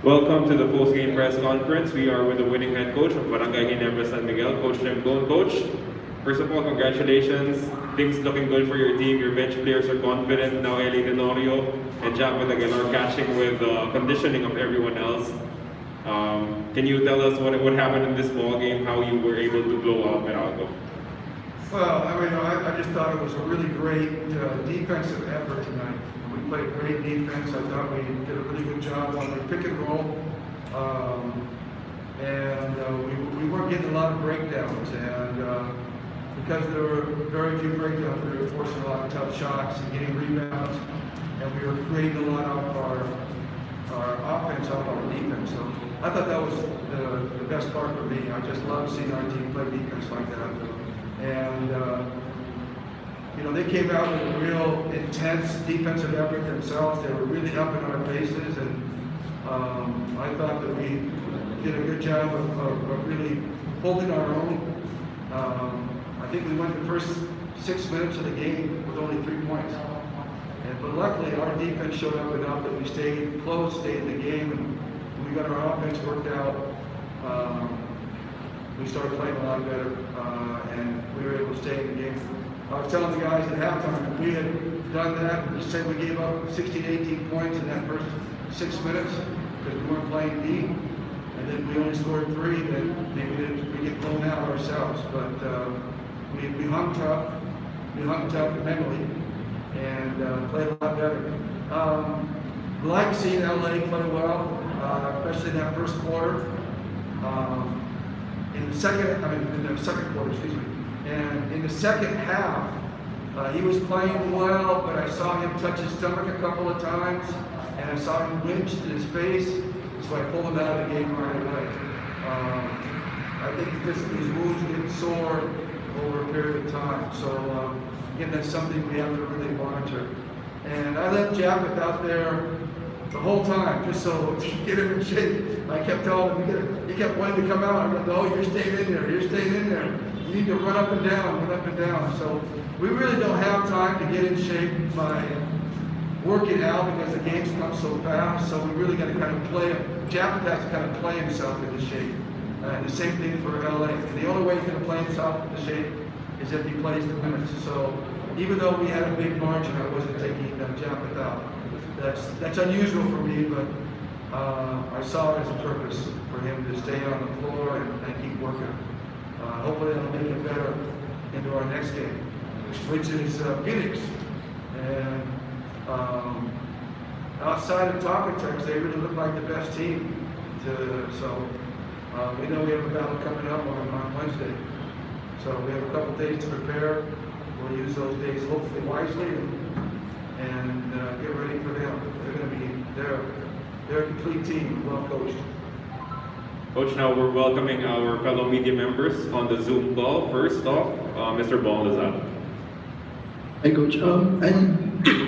Welcome to the post-game press conference. We are with the winning head coach of Barangay Ginebra San Miguel, Coach Tim Gold. Coach, first of all, congratulations. Things looking good for your team. Your bench players are confident. Now Eli Tenorio and Japeth Aguilar catching with conditioning of everyone else. Can you tell us what happened in this ball game, how you were able to blow out Meralco? Well, I just thought it was a really great defensive effort tonight. We played great defense. I thought we did a really good job on the pick and roll. We weren't getting a lot of breakdowns. And because there were very few breakdowns, we were forcing a lot of tough shots and getting rebounds. And we were creating a lot of our offense off our defense. So I thought that was the best part for me. I just love seeing our team play defense like that. And they came out with a real intense defensive effort themselves. They were really up in our faces, and I thought that we did a good job of really holding our own. I think we went the first 6 minutes of the game with only 3 points. But luckily, our defense showed up enough that we stayed close, stayed in the game, and we got our offense worked out. We started playing a lot better, and we were able to stay in the game. I was telling the guys at halftime, if we had done that, and say we gave up 16, 18 points in that first 6 minutes, because we weren't playing deep, and then we only scored 3, then maybe we get blown out ourselves. But we hung tough mentally, and played a lot better. Like seeing LA play well, especially in that first quarter. In the second quarter, excuse me. And in the second half, he was playing well, but I saw him touch his stomach a couple of times, and I saw him winch in his face, so I pulled him out of the game right away. I think his wounds get sore over a period of time, so again, that's something we have to really monitor. And I left Japeth out there the whole time, just so to get him in shape. I kept telling him, he kept wanting to come out. I'm like, no, you're staying in there, you're staying in there. You need to run up and down. So we really don't have time to get in shape by working out because the games come so fast. So we really got to kind of play. Japeth has to kind of play himself into shape. And the same thing for LA. And the only way he's going to play himself into shape is if he plays the minutes. So even though we had a big margin, I wasn't taking Japeth out. That's unusual for me, but I saw it as a purpose for him to stay on the floor and keep working. Hopefully that'll make it better into our next game, which is Phoenix. And outside of Topic, they really look like the best team. So we know we have a battle coming up on Wednesday. So we have a couple days to prepare. We'll use those days hopefully wisely and get ready for them. They're a complete team, well coached. Coach, now we're welcoming our fellow media members on the Zoom call. First off, Mr. Bong Lazaro. Hi, Coach.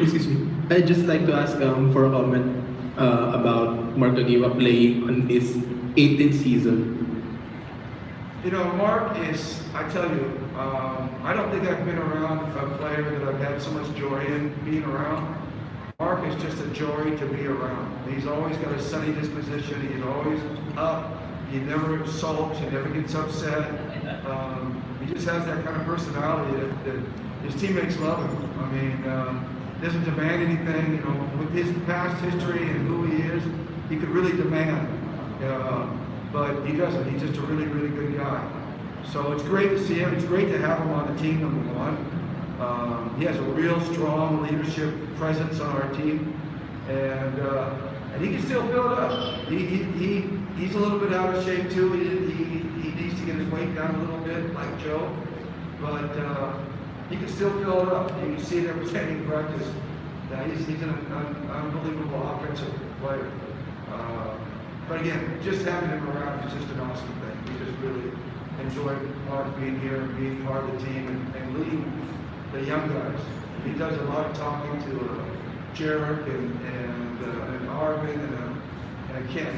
Excuse me. I'd just like to ask for a comment about Mark Aguilar playing on his 18th season. Mark is, I tell you, I don't think I've been around a player that I've had so much joy in being around. Mark is just a joy to be around. He's always got a sunny disposition. He's always up. He never sulks. He never gets upset. He just has that kind of personality that his teammates love him. Doesn't demand anything. With his past history and who he is, he could really demand. But he doesn't. He's just a really, really good guy. So it's great to see him. It's great to have him on the team, number one. He has a real strong leadership presence on our team, and he can still fill it up. He's a little bit out of shape too. He needs to get his weight down a little bit, like Joe, but he can still fill it up. You can see it every day in practice. He's an unbelievable offensive player. But again, just having him around is just an awesome thing. We just really enjoy Mark being here and being part of the team and leading the young guys. He does a lot of talking to Jarek and Arvin and Ken.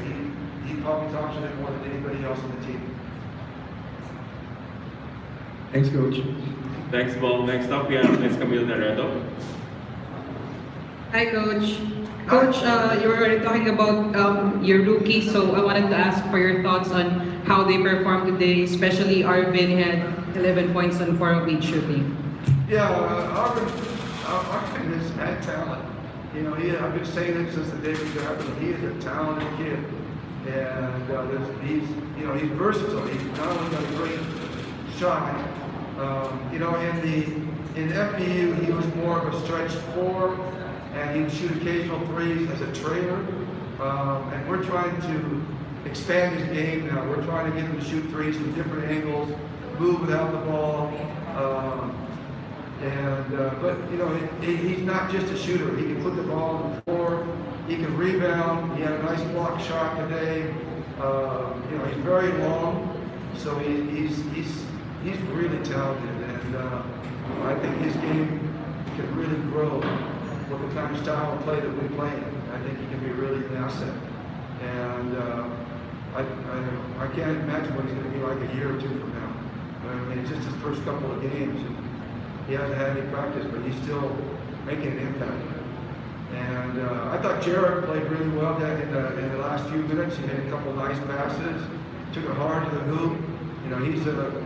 He probably talks to them more than anybody else on the team. Thanks, Coach. Thanks, Bong. Next up, we have Ms. Camille Dorado. Hi, Coach. Coach, you were already talking about your rookies, so I wanted to ask for your thoughts on how they performed today, especially Arvin had 11 points on 4 of each shooting. Yeah, Arvin has had talent. You know, I've been saying it since the day we drafted him. He is a talented kid, and he's versatile. He's not only got a great shot. In FBU, he was more of a stretch four, and he would shoot occasional threes as a trailer. And we're trying to expand his game now. We're trying to get him to shoot threes from different angles, move without the ball. He's not just a shooter. He can put the ball on the floor. He can rebound. He had a nice block shot today. He's very long, so he's really talented, and I think his game can really grow with the kind of style of play that we play in. I think he can be really an asset, and I can't imagine what he's going to be like a year or two from now. I mean, it's just his first couple of games. And he hasn't had any practice, but he's still making an impact. And I thought Jared played really well in the last few minutes. He made a couple nice passes, took it hard to the hoop.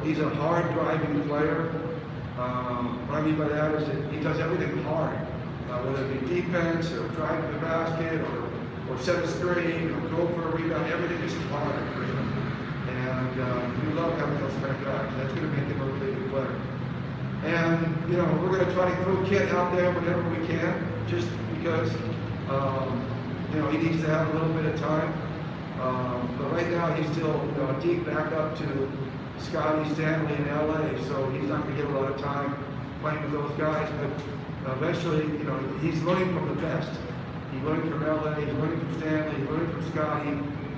He's a hard driving player. What I mean by that is that he does everything hard, whether it be defense or driving the basket or set a screen or go for a rebound. Everything is hard for him. And we love having those kind of guys. That's going to make him a really good player. And we're going to try to throw Kid out there whenever we can, just because he needs to have a little bit of time. But right now he's still a deep backup to Scotty Stanley in LA, so he's not going to get a lot of time playing with those guys. But eventually, he's learning from the best. He's learning from LA, he's learning from Stanley, he's learning from Scotty. I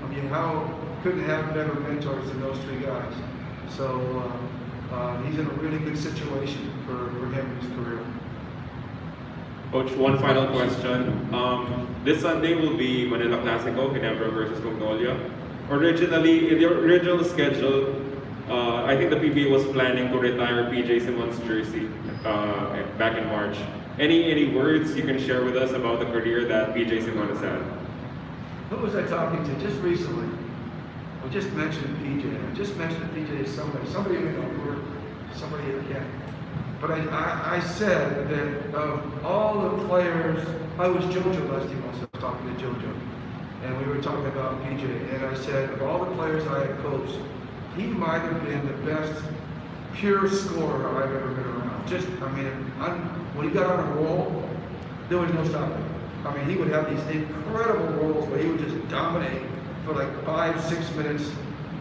mean, how couldn't have better mentors than those three guys? So he's in a really good situation for him in his career. Coach, one final question. This Sunday will be Manila Clasico, Ginebra versus Magnolia. Originally, in the original schedule, I think the PBA was planning to retire PJ Simon's jersey back in March. Any words you can share with us about the career that PJ Simon has had? Who was I talking to just recently? I just mentioned PJ. I just mentioned PJ to somebody. Somebody again. But I said that of all the players, I was JoJo last year. I was talking to JoJo, and we were talking about PJ. And I said, of all the players I have coached, he might have been the best pure scorer I've ever been around. When he got on a roll, there was no stopping. I mean, he would have these incredible rolls where he would just dominate for like 5-6 minutes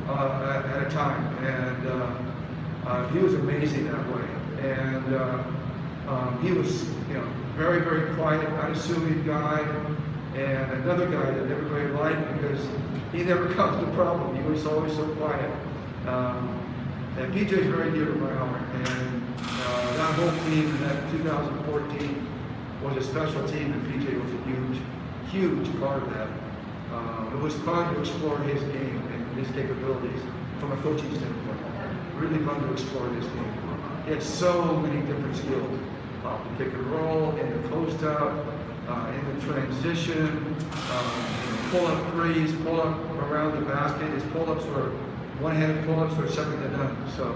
at a time, and he was amazing that way. And he was, very, very quiet, unassuming guy, and another guy that everybody liked because he never caused a problem. He was always so quiet. And PJ is very dear to my heart, and that whole team in that 2014 was a special team, and PJ was a huge, huge part of that. It was fun to explore his game and his capabilities from a coaching standpoint. Really fun to explore his game. He had so many different skills. The pick and roll, in the post out, in the transition, pull up threes, pull up around the basket. His pull-ups were one-handed pull-ups were second to none. So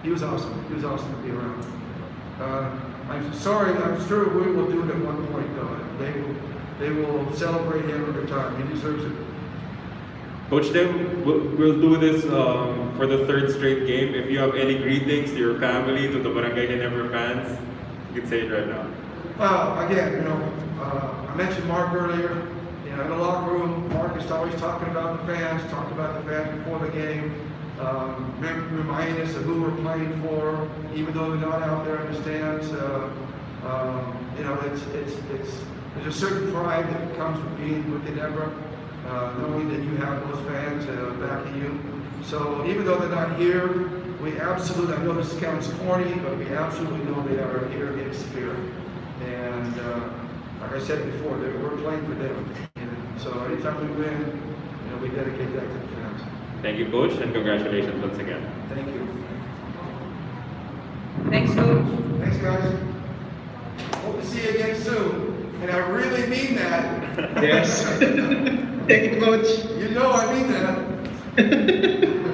he was awesome. He was awesome to be around. I'm sorry, I'm sure we will do it at one point though. They will celebrate him every time. He deserves it. Coach Tim, we'll do this for the third straight game. If you have any greetings to your family, to the Barangay Ginebra fans, you can say it right now. Again, I mentioned Mark earlier. In the locker room, Mark is always talking about the fans, talking about the fans before the game, reminding us of who we're playing for, even though they're not out there in the stands. There's a certain pride that comes with being with Ginebra, knowing that you have those fans backing you. So even though they're not here, we absolutely, I know this sounds corny, but we absolutely know they are here in spirit. And like I said before, we're playing for them. And so anytime we win, we dedicate that to the fans. Thank you, Coach, and congratulations once again. Thank you. Thanks, Coach. Thanks, guys. Hope to see you again soon. and I really mean that. Yes. Thank you, Coach. You know I mean that.